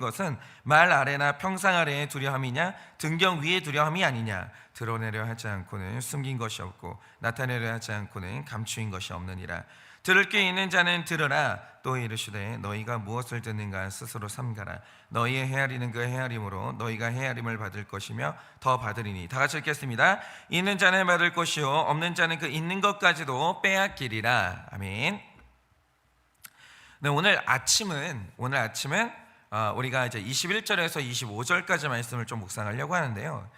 것은 말 아래나 평상 아래의 두려움이냐 등경 위의 두려움이 아니냐. 드러내려 하지 않고는 숨긴 것이 없고 나타내려 하지 않고는 감추인 것이 없느니라. 들을 게 있는 자는 들으라. 또 이르시되 너희가 무엇을 듣는가 스스로 삼가라. 너희의 헤아리는 그 헤아림으로 너희가 헤아림을 받을 것이며 더 받으리니. 다 같이 읽겠습니다. 있는 자는 받을 것이요 없는 자는 그 있는 것까지도 빼앗기리라. 아멘. 네, 오늘 아침은 우리가 이제 21절에서 25절까지 말씀을 좀 묵상하려고 하는데요.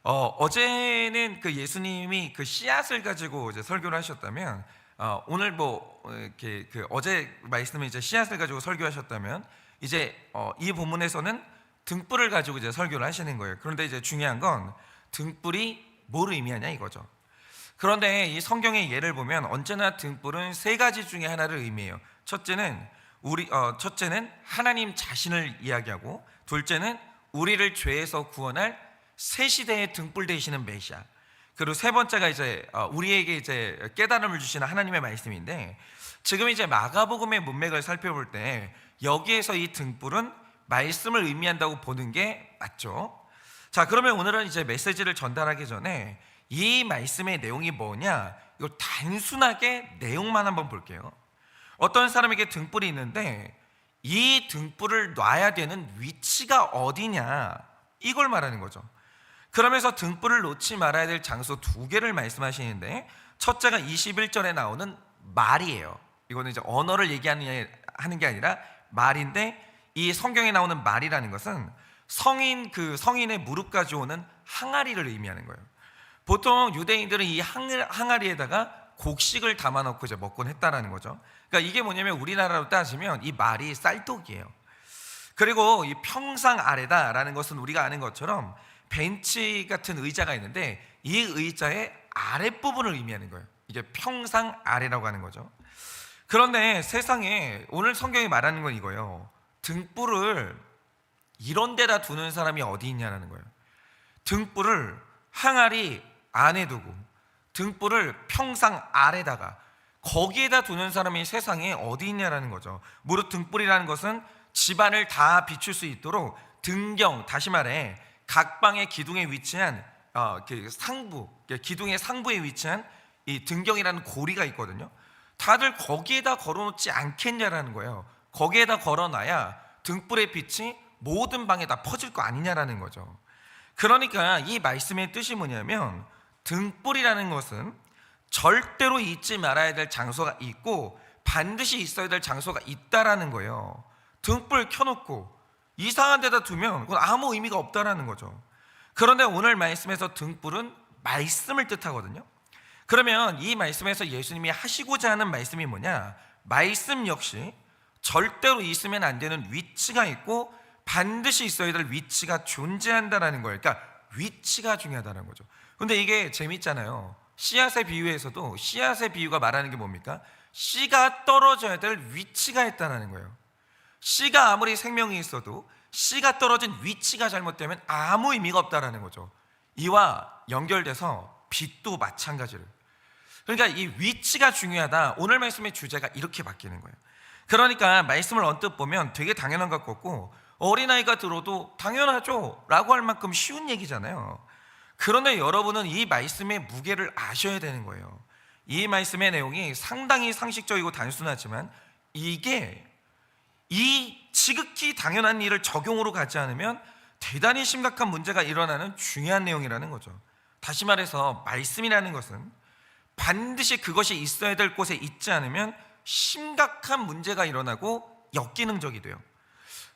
어제는 그 예수님이 그 씨앗을 가지고 이제 설교를 하셨다면, 오늘 이렇게 어제 말씀을 이제 씨앗을 가지고 설교하셨다면, 이제 이 본문에서는 등불을 가지고 이제 설교를 하시는 거예요. 그런데 이제 중요한 건 등불이 뭘 의미하냐 이거죠. 그런데 이 성경의 예를 보면 언제나 등불은 세 가지 중에 하나를 의미해요. 첫째는 하나님 자신을 이야기하고, 둘째는 우리를 죄에서 구원할 새 시대의 등불 되시는 메시아, 그리고 세 번째가 이제 우리에게 이제 깨달음을 주시는 하나님의 말씀인데, 지금 이제 마가복음의 문맥을 살펴볼 때 여기에서 이 등불은 말씀을 의미한다고 보는 게 맞죠. 자, 그러면 오늘은 이제 메시지를 전달하기 전에 이 말씀의 내용이 뭐냐, 이거 단순하게 내용만 한번 볼게요. 어떤 사람에게 등불이 있는데 이 등불을 놔야 되는 위치가 어디냐, 이걸 말하는 거죠. 그러면서 등불을 놓지 말아야 될 장소 두 개를 말씀하시는데, 첫째가 21절에 나오는 말이에요. 이거는 이제 언어를 얘기하는 게 아니라 말인데, 이 성경에 나오는 말이라는 것은 성인의 무릎까지 오는 항아리를 의미하는 거예요. 보통 유대인들은 이 항아리에다가 곡식을 담아놓고 이제 먹곤 했다라는 거죠. 그러니까 이게 뭐냐면 우리나라로 따지면 이 말이 쌀떡이에요. 그리고 이 평상 아래다라는 것은 우리가 아는 것처럼 벤치 같은 의자가 있는데 이 의자의 아랫부분을 의미하는 거예요. 이게 평상 아래라고 하는 거죠. 그런데 세상에 오늘 성경이 말하는 건 이거예요. 등불을 이런 데다 두는 사람이 어디 있냐라는 거예요. 등불을 항아리 안에 두고 등불을 평상 아래다가 거기에다 두는 사람이 세상에 어디 있냐라는 거죠. 무릇 등불이라는 것은 집안을 다 비출 수 있도록 등경, 다시 말해 각 방의 기둥에 위치한 기둥의 상부에 위치한 이 등경이라는 고리가 있거든요. 다들 거기에다 걸어놓지 않겠냐라는 거예요. 거기에다 걸어놔야 등불의 빛이 모든 방에 다 퍼질 거 아니냐라는 거죠. 그러니까 이 말씀의 뜻이 뭐냐면, 등불이라는 것은 절대로 잊지 말아야 될 장소가 있고 반드시 있어야 될 장소가 있다라는 거예요. 등불 켜놓고 이상한 데다 두면 그건 아무 의미가 없다라는 거죠. 그런데 오늘 말씀에서 등불은 말씀을 뜻하거든요. 그러면 이 말씀에서 예수님이 하시고자 하는 말씀이 뭐냐? 말씀 역시 절대로 있으면 안 되는 위치가 있고 반드시 있어야 될 위치가 존재한다라는 거예요. 그러니까 위치가 중요하다는 거죠. 근데 이게 재밌잖아요. 씨앗의 비유에서도 씨앗의 비유가 말하는 게 뭡니까? 씨가 떨어져야 될 위치가 있다는 거예요. 씨가 아무리 생명이 있어도 씨가 떨어진 위치가 잘못되면 아무 의미가 없다는 거죠. 이와 연결돼서 빛도 마찬가지로. 그러니까 이 위치가 중요하다. 오늘 말씀의 주제가 이렇게 바뀌는 거예요. 그러니까 말씀을 언뜻 보면 되게 당연한 것 같고 어린아이가 들어도 당연하죠 라고 할 만큼 쉬운 얘기잖아요. 그런데 여러분은 이 말씀의 무게를 아셔야 되는 거예요. 이 말씀의 내용이 상당히 상식적이고 단순하지만 이게 이 지극히 당연한 일을 적용으로 가지 않으면 대단히 심각한 문제가 일어나는 중요한 내용이라는 거죠. 다시 말해서 말씀이라는 것은 반드시 그것이 있어야 될 곳에 있지 않으면 심각한 문제가 일어나고 역기능적이 돼요.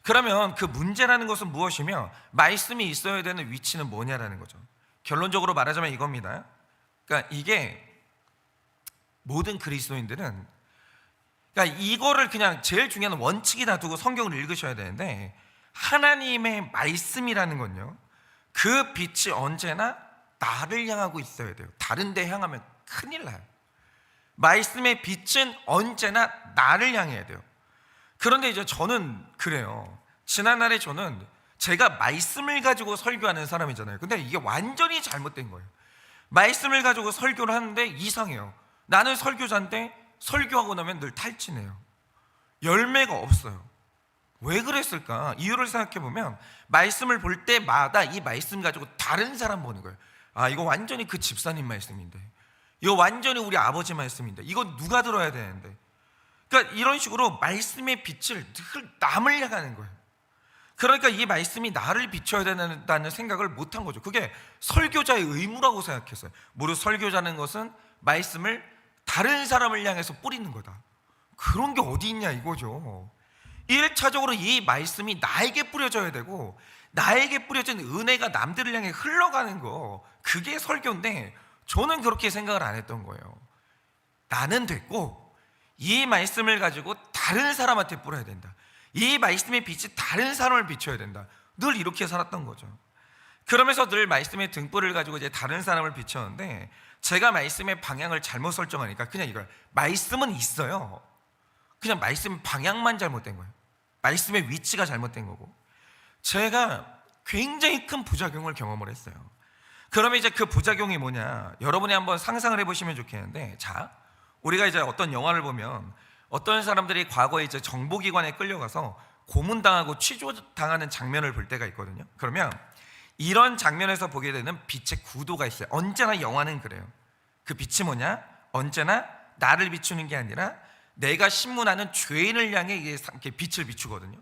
그러면 그 문제라는 것은 무엇이며 말씀이 있어야 되는 위치는 뭐냐라는 거죠. 결론적으로 말하자면 이겁니다. 그러니까 이게 모든 그리스도인들은, 그러니까 이거를 그냥 제일 중요한 원칙이다 두고 성경을 읽으셔야 되는데, 하나님의 말씀이라는 건요, 그 빛이 언제나 나를 향하고 있어야 돼요. 다른 데 향하면 큰일 나요. 말씀의 빛은 언제나 나를 향해야 돼요. 그런데 이제 저는 그래요. 지난날에 저는 제가 말씀을 가지고 설교하는 사람이잖아요. 근데 이게 완전히 잘못된 거예요. 말씀을 가지고 설교를 하는데 이상해요. 나는 설교자인데 설교하고 나면 늘 탈진해요. 열매가 없어요. 왜 그랬을까? 이유를 생각해 보면 말씀을 볼 때마다 이 말씀 가지고 다른 사람 보는 거예요. 아, 이거 완전히 그 집사님 말씀인데, 이거 완전히 우리 아버지 말씀인데, 이거 누가 들어야 되는데. 그러니까 이런 식으로 말씀의 빛을 늘 남을 향하는 거예요. 그러니까 이 말씀이 나를 비춰야 된다는 생각을 못한 거죠. 그게 설교자의 의무라고 생각했어요. 무릇 설교자는 것은 말씀을 다른 사람을 향해서 뿌리는 거다. 그런 게 어디 있냐 이거죠. 1차적으로 이 말씀이 나에게 뿌려져야 되고, 나에게 뿌려진 은혜가 남들을 향해 흘러가는 거, 그게 설교인데 저는 그렇게 생각을 안 했던 거예요. 나는 됐고 이 말씀을 가지고 다른 사람한테 뿌려야 된다. 이 말씀의 빛이 다른 사람을 비춰야 된다. 늘 이렇게 살았던 거죠. 그러면서 늘 말씀의 등불을 가지고 이제 다른 사람을 비췄는데, 제가 말씀의 방향을 잘못 설정하니까 그냥 이걸, 말씀은 있어요. 그냥 말씀 방향만 잘못된 거예요. 말씀의 위치가 잘못된 거고. 제가 굉장히 큰 부작용을 경험을 했어요. 그러면 이제 그 부작용이 뭐냐, 여러분이 한번 상상을 해보시면 좋겠는데, 자, 우리가 이제 어떤 영화를 보면 어떤 사람들이 과거에 이제 정보기관에 끌려가서 고문당하고 취조당하는 장면을 볼 때가 있거든요. 그러면 이런 장면에서 보게 되는 빛의 구도가 있어요. 언제나 영화는 그래요. 그 빛이 뭐냐? 언제나 나를 비추는 게 아니라 내가 신문하는 죄인을 향해 이렇게 빛을 비추거든요.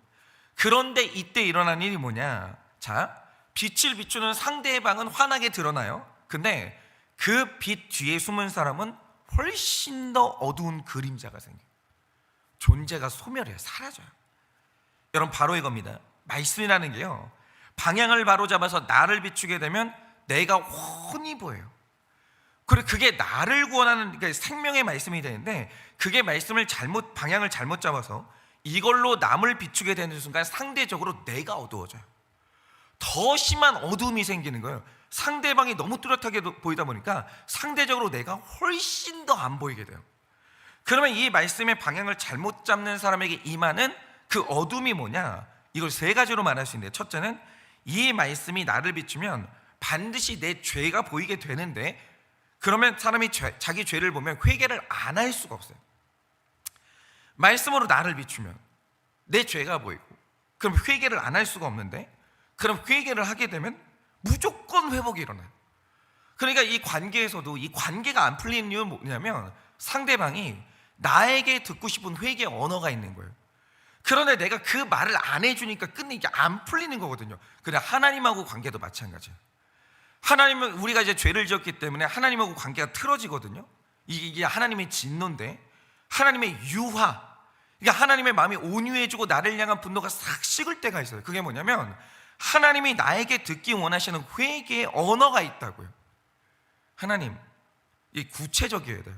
그런데 이때 일어난 일이 뭐냐? 자, 빛을 비추는 상대방은 환하게 드러나요. 근데 그 빛 뒤에 숨은 사람은 훨씬 더 어두운 그림자가 생겨요. 존재가 소멸해요. 사라져요. 여러분, 바로 이겁니다. 말씀이라는 게요, 방향을 바로 잡아서 나를 비추게 되면 내가 훤히 보여요. 그리고 그게 나를 구원하는, 그러니까 생명의 말씀이 되는데, 그게 말씀을 방향을 잘못 잡아서 이걸로 남을 비추게 되는 순간 상대적으로 내가 어두워져요. 더 심한 어둠이 생기는 거예요. 상대방이 너무 뚜렷하게 보이다 보니까 상대적으로 내가 훨씬 더 안 보이게 돼요. 그러면 이 말씀의 방향을 잘못 잡는 사람에게 임하는 그 어둠이 뭐냐? 이걸 세 가지로 말할 수 있는데, 첫째는 이 말씀이 나를 비추면 반드시 내 죄가 보이게 되는데, 그러면 사람이 자기 죄를 보면 회개를 안 할 수가 없어요. 말씀으로 나를 비추면 내 죄가 보이고, 그럼 회개를 안 할 수가 없는데, 그럼 회개를 하게 되면 무조건 회복이 일어나요. 그러니까 이 관계에서도 이 관계가 안 풀리는 이유는 뭐냐면, 상대방이 나에게 듣고 싶은 회개의 언어가 있는 거예요. 그런데 내가 그 말을 안 해주니까 끝내 이게 안 풀리는 거거든요. 그래, 하나님하고 관계도 마찬가지예요. 하나님은, 우리가 이제 죄를 지었기 때문에 하나님하고 관계가 틀어지거든요. 이게 하나님의 진노인데, 하나님의 유화, 그러니까 하나님의 마음이 온유해지고 나를 향한 분노가 싹 식을 때가 있어요. 그게 뭐냐면, 하나님이 나에게 듣기 원하시는 회개의 언어가 있다고요. 하나님, 이 구체적이어야 돼요.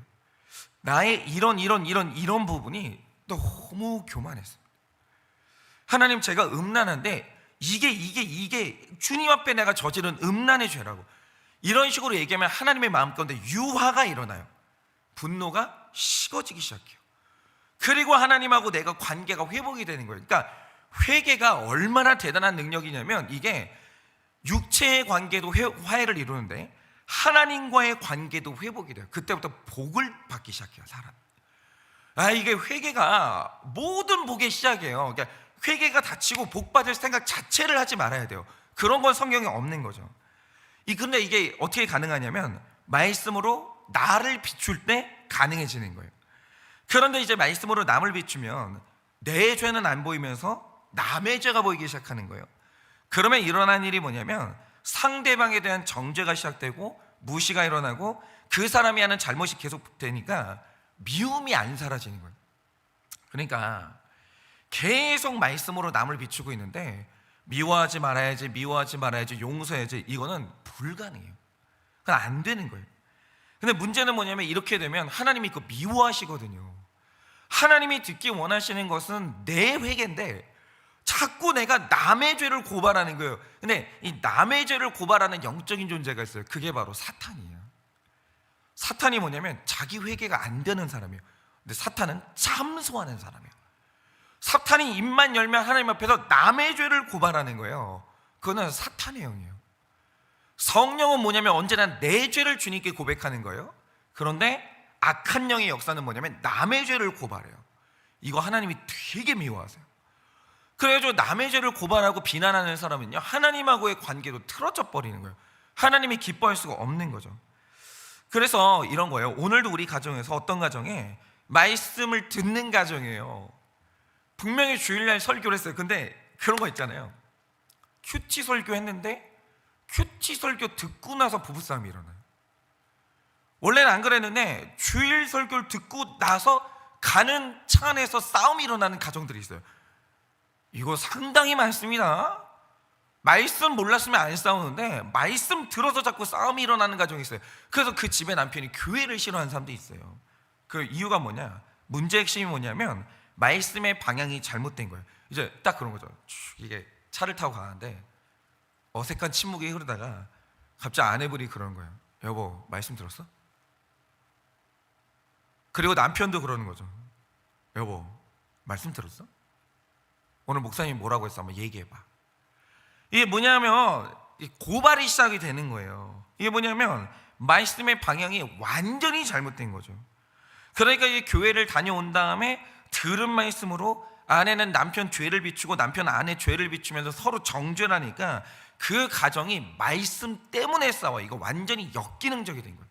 나의 이런 부분이 너무 교만했어요. 하나님, 제가 음란한데 이게 주님 앞에 내가 저지른 음란의 죄라고. 이런 식으로 얘기하면 하나님의 마음 가운데 유화가 일어나요. 분노가 식어지기 시작해요. 그리고 하나님하고 내가 관계가 회복이 되는 거예요. 그러니까 회개가 얼마나 대단한 능력이냐면, 이게 육체의 관계도 화해를 이루는데 하나님과의 관계도 회복이 돼요. 그때부터 복을 받기 시작해요, 사람. 이게 회개가 모든 복의 시작이에요. 그러니까 회개가 닥치고 복 받을 생각 자체를 하지 말아야 돼요. 그런 건 성경에 없는 거죠. 근데 이게 어떻게 가능하냐면, 말씀으로 나를 비출 때 가능해지는 거예요. 그런데 이제 말씀으로 남을 비추면 내 죄는 안 보이면서 남의 죄가 보이기 시작하는 거예요. 그러면 일어난 일이 뭐냐면, 상대방에 대한 정죄가 시작되고 무시가 일어나고, 그 사람이 하는 잘못이 계속되니까 미움이 안 사라지는 거예요. 그러니까 계속 말씀으로 남을 비추고 있는데, 미워하지 말아야지, 용서해야지, 이거는 불가능해요. 그건 안 되는 거예요. 근데 문제는 뭐냐면, 이렇게 되면 하나님이 그거 미워하시거든요. 하나님이 듣기 원하시는 것은 내 회개인데 자꾸 내가 남의 죄를 고발하는 거예요. 근데 이 남의 죄를 고발하는 영적인 존재가 있어요. 그게 바로 사탄이에요. 사탄이 뭐냐면, 자기 회개가 안 되는 사람이에요. 근데 사탄은 참소하는 사람이에요. 사탄이 입만 열면 하나님 앞에서 남의 죄를 고발하는 거예요. 그거는 사탄의 영이에요. 성령은 뭐냐면, 언제나 내 죄를 주님께 고백하는 거예요. 그런데 악한 영의 역사는 뭐냐면, 남의 죄를 고발해요. 이거 하나님이 되게 미워하세요. 그래가지고 남의 죄를 고발하고 비난하는 사람은요, 하나님하고의 관계도 틀어져 버리는 거예요. 하나님이 기뻐할 수가 없는 거죠. 그래서 이런 거예요. 오늘도 우리 가정에서 어떤 가정에 말씀을 듣는 가정이에요. 분명히 주일날 설교를 했어요. 근데 그런 거 있잖아요. 큐티 설교 했는데 큐티 설교 듣고 나서 부부싸움이 일어나요. 원래는 안 그랬는데 주일 설교를 듣고 나서 가는 차 안에서 싸움이 일어나는 가정들이 있어요. 이거 상당히 많습니다. 말씀 몰랐으면 안 싸우는데 말씀 들어서 자꾸 싸움이 일어나는 가정이 있어요. 그래서 그 집의 남편이 교회를 싫어하는 사람도 있어요. 그 이유가 뭐냐? 문제의 핵심이 뭐냐면 말씀의 방향이 잘못된 거예요. 이제 딱 그런 거죠. 이게 차를 타고 가는데 어색한 침묵이 흐르다가 갑자기 아내분이 그러는 거예요. 여보, 말씀 들었어? 그리고 남편도 그러는 거죠. 여보, 말씀 들었어? 오늘 목사님이 뭐라고 했어? 한번 얘기해봐. 이게 뭐냐면 고발이 시작이 되는 거예요. 이게 뭐냐면 말씀의 방향이 완전히 잘못된 거죠. 그러니까 이 교회를 다녀온 다음에 들은 말씀으로 아내는 남편 죄를 비추고 남편 아내 죄를 비추면서 서로 정죄를 하니까 그 가정이 말씀 때문에 싸워. 이거 완전히 역기능적이 된 거예요.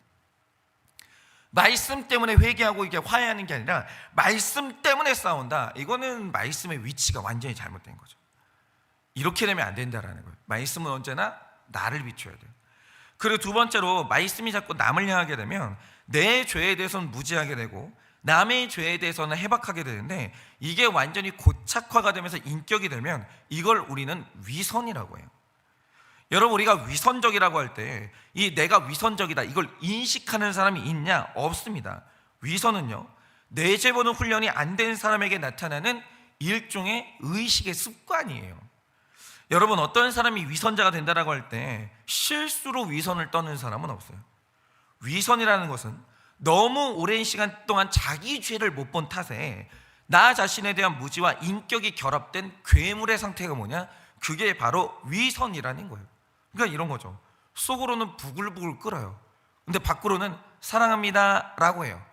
말씀 때문에 회개하고 이게 화해하는 게 아니라 말씀 때문에 싸운다. 이거는 말씀의 위치가 완전히 잘못된 거죠. 이렇게 되면 안 된다라는 거예요. 말씀은 언제나 나를 비춰야 돼요. 그리고 두 번째로 말씀이 자꾸 남을 향하게 되면 내 죄에 대해서는 무지하게 되고 남의 죄에 대해서는 해박하게 되는데, 이게 완전히 고착화가 되면서 인격이 되면 이걸 우리는 위선이라고 해요. 여러분, 우리가 위선적이라고 할 때 이 내가 위선적이다 이걸 인식하는 사람이 있냐? 없습니다. 위선은요, 내 죄 보는 훈련이 안 된 사람에게 나타나는 일종의 의식의 습관이에요. 여러분, 어떤 사람이 위선자가 된다라고 할 때 실수로 위선을 떠는 사람은 없어요. 위선이라는 것은 너무 오랜 시간 동안 자기 죄를 못 본 탓에 나 자신에 대한 무지와 인격이 결합된 괴물의 상태가 뭐냐? 그게 바로 위선이라는 거예요. 그러니까 이런 거죠. 속으로는 부글부글 끓어요. 근데 밖으로는 사랑합니다 라고 해요.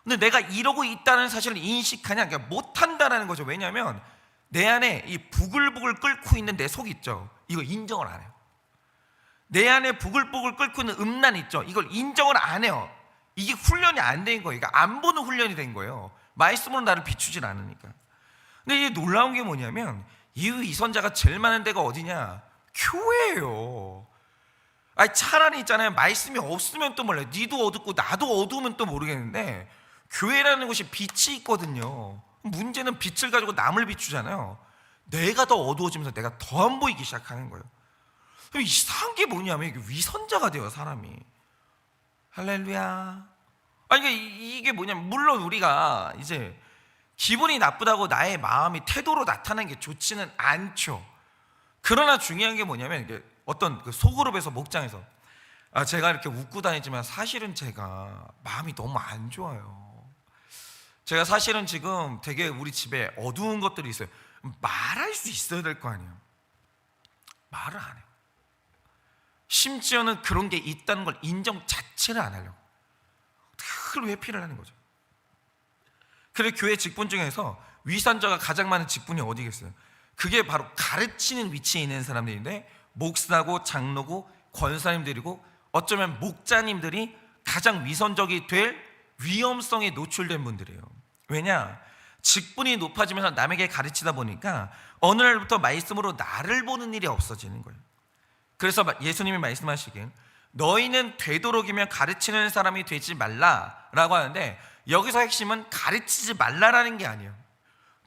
근데 내가 이러고 있다는 사실을 인식하냐? 그러니까 못한다라는 거죠. 왜냐하면 내 안에 이 부글부글 끓고 있는 내 속 있죠. 이거 인정을 안 해요. 내 안에 부글부글 끓고 있는 음란 있죠. 이걸 인정을 안 해요. 이게 훈련이 안 된 거예요. 그러니까 안 보는 훈련이 된 거예요. 말씀으로 나를 비추질 않으니까. 근데 이게 놀라운 게 뭐냐면 이 위선자가 제일 많은 데가 어디냐? 교회예요. 아니, 차라리 있잖아요. 말씀이 없으면 또 몰라요. 니도 어둡고 나도 어두우면 또 모르겠는데 교회라는 곳이 빛이 있거든요. 문제는 빛을 가지고 남을 비추잖아요. 내가 더 어두워지면서 내가 더 안 보이기 시작하는 거예요. 이상한 게 뭐냐면 이게 위선자가 돼요, 사람이. 할렐루야. 아니, 이게 뭐냐면 물론 우리가 이제 기분이 나쁘다고 나의 마음이 태도로 나타나는 게 좋지는 않죠. 그러나 중요한 게 뭐냐면 이게 어떤 그 소그룹에서 목장에서 제가 이렇게 웃고 다니지만 사실은 제가 마음이 너무 안 좋아요. 제가 사실은 지금 되게 우리 집에 어두운 것들이 있어요. 말할 수 있어야 될 거 아니에요. 말을 안 해요. 심지어는 그런 게 있다는 걸 인정 자체를 안 하려고 늘 회피를 하는 거죠. 그리고 교회 직분 중에서 위선자가 가장 많은 직분이 어디겠어요? 그게 바로 가르치는 위치에 있는 사람들인데, 목사고 장로고 권사님들이고 어쩌면 목자님들이 가장 위선적이 될 위험성에 노출된 분들이에요. 왜냐? 직분이 높아지면서 남에게 가르치다 보니까 어느 날부터 말씀으로 나를 보는 일이 없어지는 거예요. 그래서 예수님이 말씀하시길 너희는 되도록이면 가르치는 사람이 되지 말라라고 하는데, 여기서 핵심은 가르치지 말라라는 게 아니에요.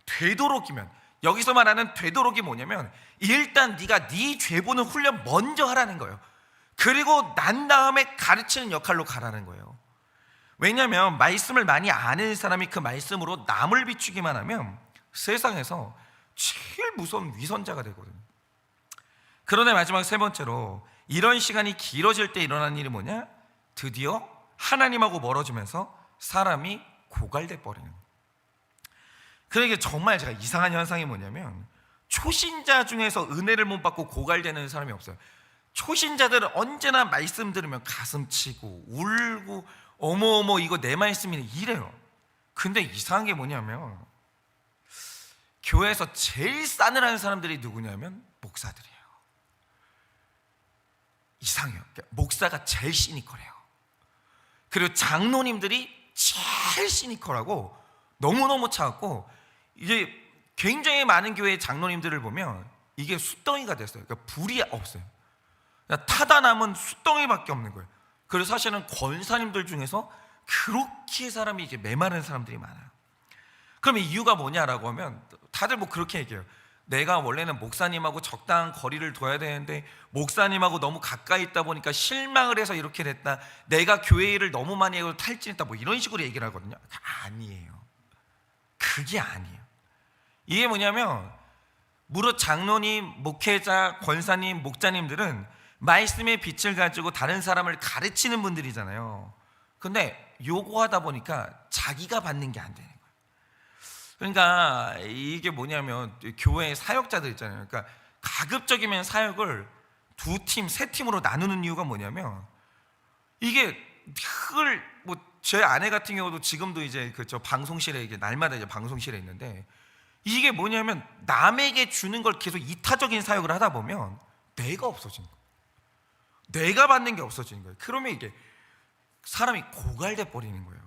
되도록이면, 여기서 말하는 되도록이 뭐냐면 일단 네가 네 죄 보는 훈련 먼저 하라는 거예요. 그리고 난 다음에 가르치는 역할로 가라는 거예요. 왜냐하면 말씀을 많이 아는 사람이 그 말씀으로 남을 비추기만 하면 세상에서 제일 무서운 위선자가 되거든요. 그런데 마지막 세 번째로, 이런 시간이 길어질 때 일어나는 일이 뭐냐? 드디어 하나님하고 멀어지면서 사람이 고갈돼 버리는 거예요. 그러니까 정말 제가 이상한 현상이 뭐냐면 초신자 중에서 은혜를 못 받고 고갈되는 사람이 없어요. 초신자들은 언제나 말씀 들으면 가슴 치고 울고 어머어머 이거 내 말씀이네 이래요. 근데 이상한 게 뭐냐면 교회에서 제일 싸늘한 사람들이 누구냐면 목사들이에요. 이상해요. 그러니까 목사가 제일 시니컬해요. 그리고 장로님들이 제일 시니컬하고 너무너무 차갑고, 이게 굉장히 많은 교회의 장로님들을 보면 이게 숫덩이가 됐어요. 그러니까 불이 없어요. 그러니까 타다 남은 숫덩이밖에 없는 거예요. 그래서 사실은 권사님들 중에서 그렇게 사람이 이제 메마른 사람들이 많아요. 그럼 이유가 뭐냐라고 하면 다들 뭐 그렇게 얘기해요. 내가 원래는 목사님하고 적당한 거리를 둬야 되는데 목사님하고 너무 가까이 있다 보니까 실망을 해서 이렇게 됐다. 내가 교회 일을 너무 많이 하고 탈진했다. 뭐 이런 식으로 얘기를 하거든요. 아니에요. 그게 아니에요. 이게 뭐냐면 무릇 장로님, 목회자, 권사님, 목자님들은 말씀의 빛을 가지고 다른 사람을 가르치는 분들이잖아요. 근데 요구하다 보니까 자기가 받는 게 안 되는 거예요. 그러니까 이게 뭐냐면 교회 사역자들 있잖아요. 그러니까 가급적이면 사역을 두 팀, 세 팀으로 나누는 이유가 뭐냐면, 이게 늘 뭐 제 아내 같은 경우도 지금도 이제 저 방송실에 이게 날마다 이제 방송실에 있는데, 이게 뭐냐면 남에게 주는 걸 계속 이타적인 사역을 하다 보면 내가 없어지는 거예요. 내가 받는 게 없어지는 거예요. 그러면 이게 사람이 고갈돼 버리는 거예요.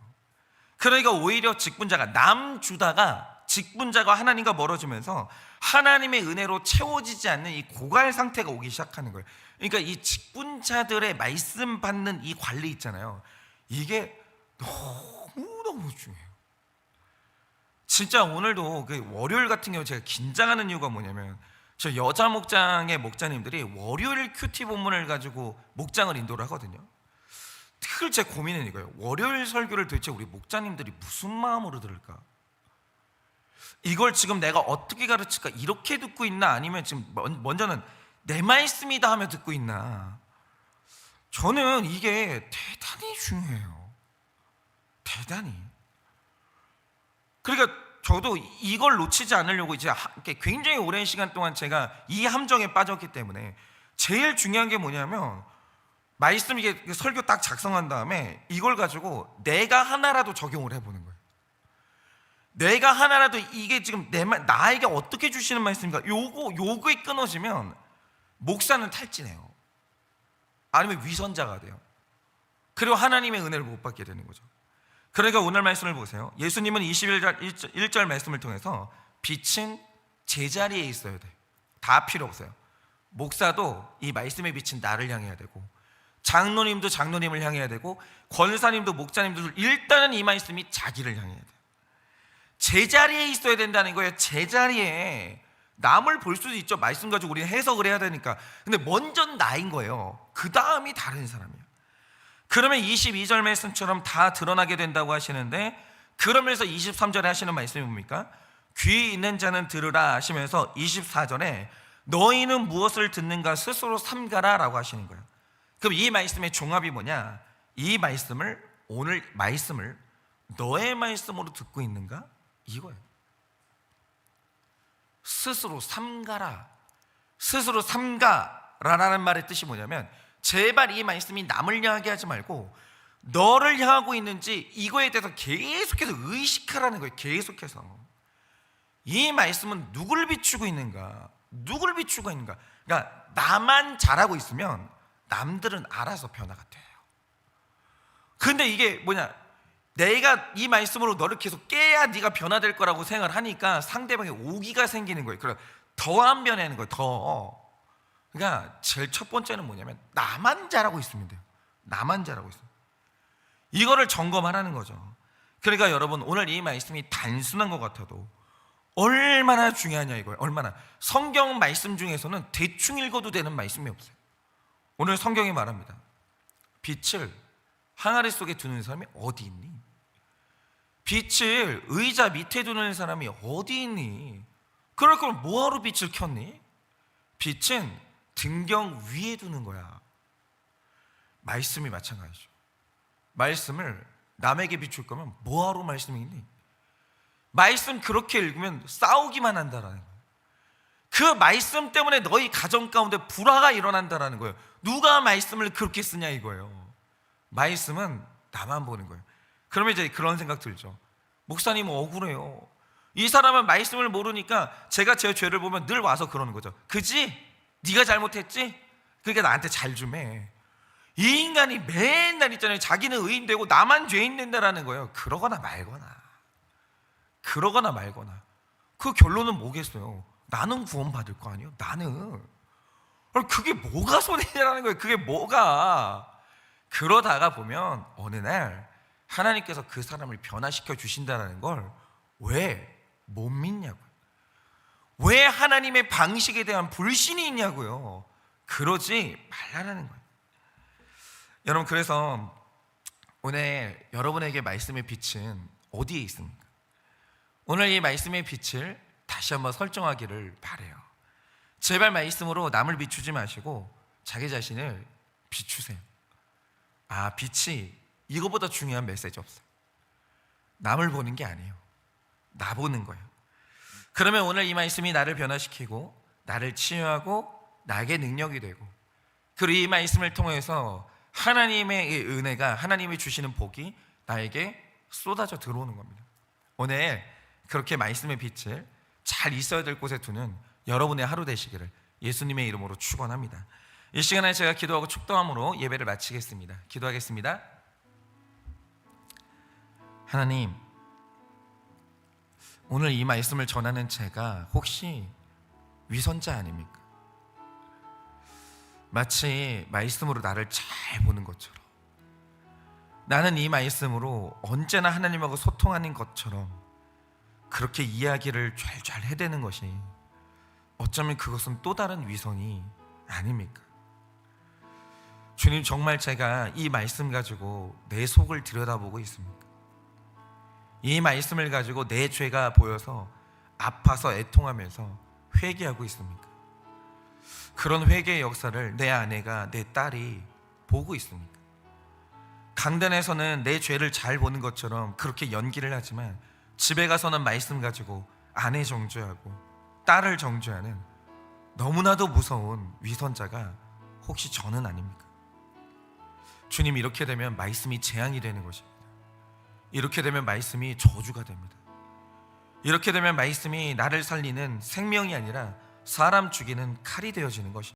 그러니까 오히려 직분자가 남 주다가 직분자가 하나님과 멀어지면서 하나님의 은혜로 채워지지 않는 이 고갈 상태가 오기 시작하는 거예요. 그러니까 이 직분자들의 말씀 받는 이 관리 있잖아요. 이게 너무너무 중요해요. 진짜 오늘도 그 월요일 같은 경우 제가 긴장하는 이유가 뭐냐면, 저 여자 목장의 목자님들이 월요일 큐티 본문을 가지고 목장을 인도를 하거든요. 늘 제 고민은 이거예요. 월요일 설교를 도대체 우리 목자님들이 무슨 마음으로 들을까? 이걸 지금 내가 어떻게 가르칠까? 이렇게 듣고 있나? 아니면 지금 먼저는 내 말씀이다 하며 듣고 있나? 저는 이게 대단히 중요해요. 대단히. 그러니까 저도 이걸 놓치지 않으려고 이제 굉장히 오랜 시간 동안 제가 이 함정에 빠졌기 때문에 제일 중요한 게 뭐냐면, 말씀 이게 설교 딱 작성한 다음에 이걸 가지고 내가 하나라도 적용을 해보는 거예요. 내가 하나라도 이게 지금 나에게 어떻게 주시는 말씀인가? 요거에 끊어지면 목사는 탈진해요. 아니면 위선자가 돼요. 그리고 하나님의 은혜를 못 받게 되는 거죠. 그러니까 오늘 말씀을 보세요. 예수님은 21절 말씀을 통해서 빛은 제자리에 있어야 돼. 다 필요 없어요. 목사도 이 말씀의 빛은 나를 향해야 되고, 장로님도 장로님을 향해야 되고, 권사님도 목자님도 일단은 이 말씀이 자기를 향해야 돼요. 제자리에 있어야 된다는 거예요. 제자리에 남을 볼 수도 있죠. 말씀 가지고 우리는 해석을 해야 되니까. 근데 먼저는 나인 거예요. 그 다음이 다른 사람이에요. 그러면 22절 말씀처럼 다 드러나게 된다고 하시는데, 그러면서 23절에 하시는 말씀이 뭡니까? 귀 있는 자는 들으라 하시면서 24절에 너희는 무엇을 듣는가 스스로 삼가라 라고 하시는 거예요. 그럼 이 말씀의 종합이 뭐냐? 이 말씀을, 오늘 말씀을 너의 말씀으로 듣고 있는가? 이거예요. 스스로 삼가라. 스스로 삼가라라는 말의 뜻이 뭐냐면, 제발 이 말씀이 남을 향하게 하지 말고 너를 향하고 있는지 이거에 대해서 계속해서 의식하라는 거예요. 계속해서 이 말씀은 누굴 비추고 있는가? 누굴 비추고 있는가? 그러니까 나만 잘하고 있으면 남들은 알아서 변화가 돼요. 근데 이게 뭐냐? 내가 이 말씀으로 너를 계속 깨야 네가 변화될 거라고 생각을 하니까 상대방의 오기가 생기는 거예요. 그래서 더 안 변하는 거예요. 더. 그러니까 제일 첫 번째는 뭐냐면 나만 잘하고 있으면 돼요. 나만 잘하고 있으면. 이거를 점검하라는 거죠. 그러니까 여러분, 오늘 이 말씀이 단순한 것 같아도 얼마나 중요하냐 이거예요. 얼마나. 성경 말씀 중에서는 대충 읽어도 되는 말씀이 없어요. 오늘 성경이 말합니다. 빛을 항아리 속에 두는 사람이 어디 있니? 빛을 의자 밑에 두는 사람이 어디 있니? 그럴 거면 뭐하러 빛을 켰니? 빛은 등경 위에 두는 거야. 말씀이 마찬가지죠. 말씀을 남에게 비출 거면 뭐하러 말씀이 있니? 말씀 그렇게 읽으면 싸우기만 한다라는 거예요. 그 말씀 때문에 너희 가정 가운데 불화가 일어난다라는 거예요. 누가 말씀을 그렇게 쓰냐 이거예요. 말씀은 나만 보는 거예요. 그러면 이제 그런 생각 들죠. 목사님 억울해요. 이 사람은 말씀을 모르니까 제가 제 죄를 보면 늘 와서 그러는 거죠. 그지? 네가 잘못했지? 그러니까 나한테 잘 좀 해. 이 인간이 맨날 있잖아요. 자기는 의인되고 나만 죄인 된다라는 거예요. 그러거나 말거나. 그 결론은 뭐겠어요? 나는 구원받을 거 아니에요? 나는. 그게 뭐가 손해라는 거예요? 그게 뭐가. 그러다가 보면 어느 날 하나님께서 그 사람을 변화시켜 주신다는 걸 왜 못 믿냐고요. 왜 하나님의 방식에 대한 불신이 있냐고요. 그러지 말라는 거예요. 여러분, 그래서 오늘 여러분에게 말씀의 빛은 어디에 있습니까? 오늘 이 말씀의 빛을 다시 한번 설정하기를 바라요. 제발 말씀으로 남을 비추지 마시고 자기 자신을 비추세요. 빛이 이거보다 중요한 메시지 없어요. 남을 보는 게 아니에요. 나 보는 거예요. 그러면 오늘 이 말씀이 나를 변화시키고 나를 치유하고 나에게 능력이 되고, 그리고 이 말씀을 통해서 하나님의 이 은혜가, 하나님이 주시는 복이 나에게 쏟아져 들어오는 겁니다. 오늘 그렇게 말씀의 빛을 잘 있어야 될 곳에 두는 여러분의 하루 되시기를 예수님의 이름으로 축원합니다. 이 시간에 제가 기도하고 축도함으로 예배를 마치겠습니다. 기도하겠습니다. 하나님, 오늘 이 말씀을 전하는 제가 혹시 위선자 아닙니까? 마치 말씀으로 나를 잘 보는 것처럼, 나는 이 말씀으로 언제나 하나님하고 소통하는 것처럼 그렇게 이야기를 잘 해대는 것이 어쩌면 그것은 또 다른 위선이 아닙니까? 주님, 정말 제가 이 말씀 가지고 내 속을 들여다보고 있습니까? 이 말씀을 가지고 내 죄가 보여서 아파서 애통하면서 회개하고 있습니까? 그런 회개의 역사를 내 아내가, 내 딸이 보고 있습니까? 강단에서는 내 죄를 잘 보는 것처럼 그렇게 연기를 하지만 집에 가서는 말씀 가지고 아내 정죄하고 딸을 정죄하는 너무나도 무서운 위선자가 혹시 저는 아닙니까? 주님, 이렇게 되면 말씀이 재앙이 되는 것입니다. 이렇게 되면 말씀이 저주가 됩니다. 이렇게 되면 말씀이 나를 살리는 생명이 아니라 사람 죽이는 칼이 되어지는 것입니다.